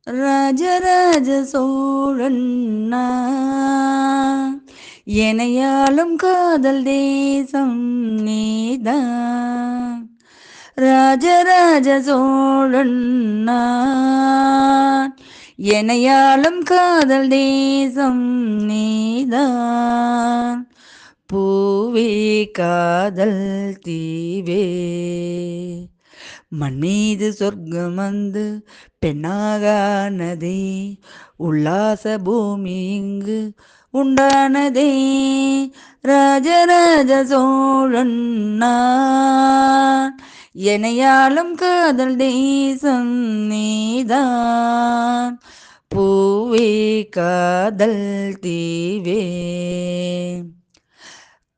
ராஜராஜ சோழன் நான், எனையாளும் காதல் தேசம் நீதான். ராஜராஜ சோழன் நான், எனையாளும் காதல் தேசம் நீதான். பூவே காதல் தீவே, மண் மீது சொர்க்கம் வந்து பெண்ணாகானதே, உல்லாச பூமி இங்கு உண்டானதே. ராஜராஜ சோழன் நான், எனையாளும் காதல் தேசம் நீதான். பூவே காதல் தீவே,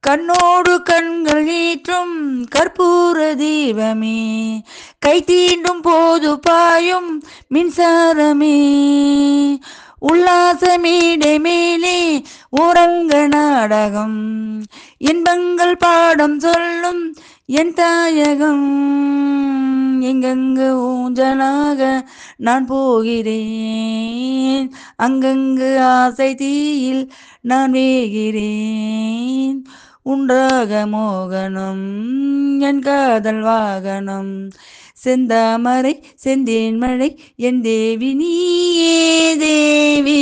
கண்ணோடு கண்கள் ஏற்றும் கற்பூர தீபமே, கை தீண்டும் போது பாயும் மின்சாரமே, உல்லாச மேடை மேலே உறங்க நாடகம், இன்பங்கள் பாடம் சொல்லும் என் தாயகம். எங்கெங்கு ஊஞ்சலாக நான் போகிறேன், அங்கங்கு ஆசை தீயில் நான் வேகிறேன். உன்றாக மோகனம் என் காதல் வாகனம், செந்தாமரை செந்தேன் மழை என் தேவி நீயே தேவி.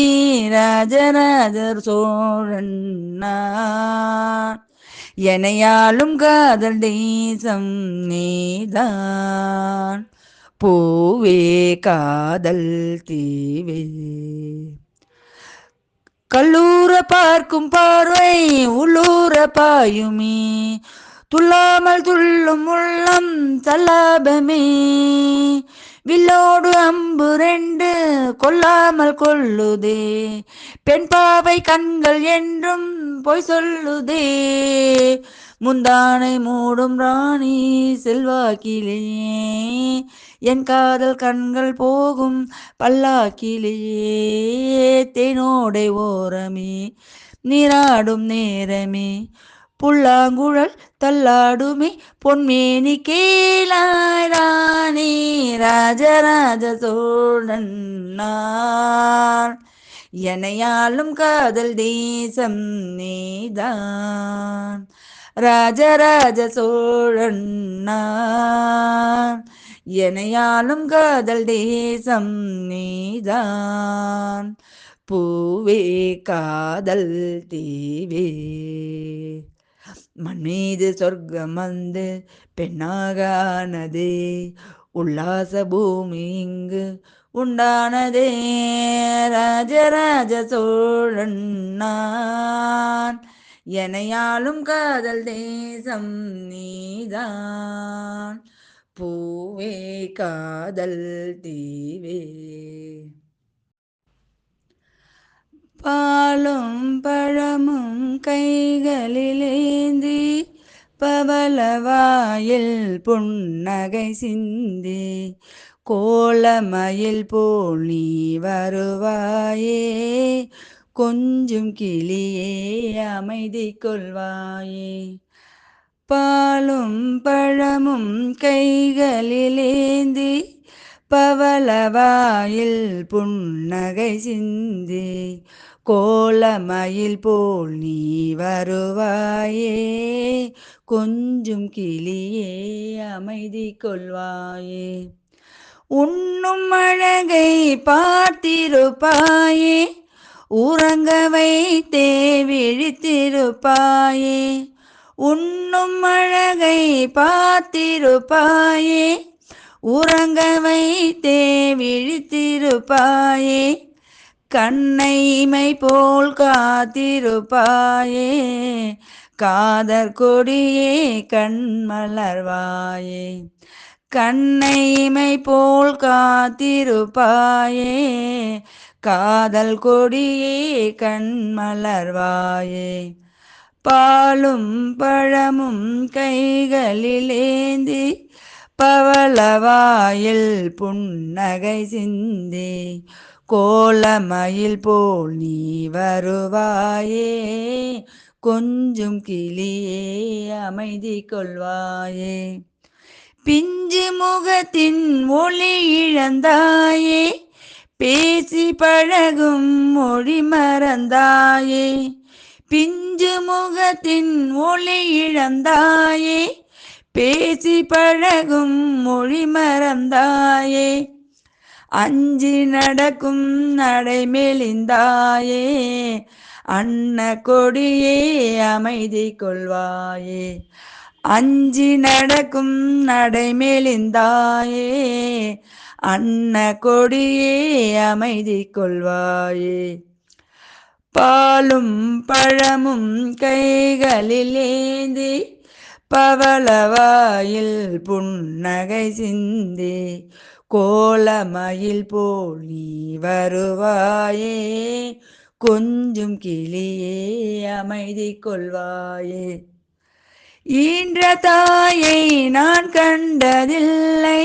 ராஜராஜர் சோழன் நான், எனையாளும் காதல் தேசம் நீதான். பூவே காதல் தீவே, கல்லூர பார்க்கும் பார்வை உள்ளூர பாயுமே, துள்ளாமல் துள்ளும் உள்ளம் சல்லாபமே, வில்லோடு அம்பு ரெண்டு கொல்லாமல் கொள்ளுதே, பெண் பாவை கண்கள் என்றும் பொய் சொல்லுதே. முந்தானை மூடும் ராணி செல்வாக்கிலே, என் காதல் கண்கள் போகும் பல்லாக்கிலே. தேனோடை ஓரமே நீராடும் நேரமே, புல்லாங்குழல் தள்ளாடுமே பொன்மேனி கேளாரானே. ராஜராஜ சோழன் நான், எனையாளும் காதல் தேசம் நீதான். ராஜராஜ சோழன் நான், எனையாளும் காதல் தேசம் நீதான். பூவே காதல் தீவே, மண் மீது சொர்க்கம் வந்து பெண்ணாகானதே, உல்லாச பூமி இங்கு உண்டானதே. ராஜராஜ சோழன் நான், எனையாளும் காதல் தேசம் நீதான். பூவே காதல் தீவே, பாலும் பழமும் கைகளிலேந்தி, பவளவாயில் புன்னகை சிந்தி, கோலமயில் போல் நீ வருவாயே, கொஞ்சும் கிளியே அமைதி கொள்வாயே. பாலும் பழமும் கைகளிலேந்தி, பவளவாயில் புன்னகை சிந்தி, கோலமயில் போல் நீ வருவாயே, கொஞ்சும் கிளியே அமைதி கொள்வாயே. உண்ணும் அழகை பார்த்திருப்பாயே, உறங்க வைத்தே விழித்திருப்பாயே. உண்ணும் அழகை பார்த்திருப்பாயே, உறங்க வைத்தே விழித்திருப்பாயே. கண்ணை இமை போல் காத்திருப்பாயே, காதற் கொடியே கண் மலர்வாயே. கண்ணை இமை போல் காத்திருப்பாயே, காதல் கொடியே கண் மலர்வாயே. பாலும் பழமும் கைகளிலேந்தி, பவளவாயில் புன்னகை சிந்தி, கோலமயில் போல் நீ வருவாயே, கொஞ்சும் கிளியே அமைதி கொள்வாயே. பிஞ்சு முகத்தின் ஒளி இழந்தாயே, பேசி பழகும் மொழி மறந்தாயே, பிஞ்சு முகத்தின் ஒளி இழந்தாயே, பேசி பழகும் மொழி மறந்தாயே, அஞ்சி நடக்கும் நடை மெலிந்தாயே, அன்ன கொடியே அமைதி கொள்வாயே, அஞ்சி நடக்கும் நடை மெலிந்தாயே, அன்ன கொடியே அமைதி கொள்வாயே, பாலும் பழமும் கைகளில் ஏந்தி, பவளவாயில் புன்னகை சிந்தி, கோலமயில் போல் நீ வருவாயே, கொஞ்சும் கிளியே அமைதி கொள்வாயே, ஈன்ற தாயை நான் கண்டதில்லை,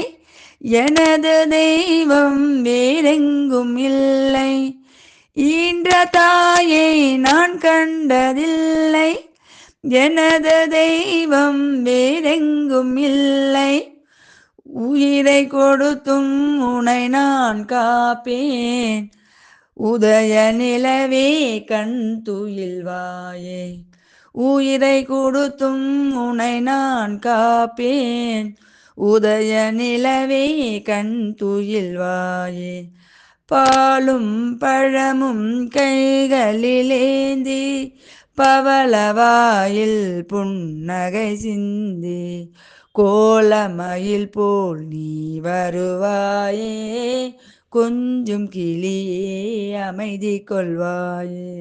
எனது தெய்வம் வேறெங்கும் இல்லை, ஈன்ற தாயை நான் கண்டதில்லை, எனது தெய்வம் வேறெங்கும் இல்லை, உயிரை கொடுத்தும் உனை நான் காப்பேன், உதய நிலவே கண் துயில்வாயே, உயிரை கொடுத்தும் உனை நான் காப்பேன், உதய நிலவே கண் துயில்வாயே, பாலும் பழமும் கைகளிலேந்தி, பவளவாயில் புன்னகை சிந்தி, கோலமயில் போல் நீ வருவாயே, கொஞ்சும் கிளியே அமைதி கொள்வாயே.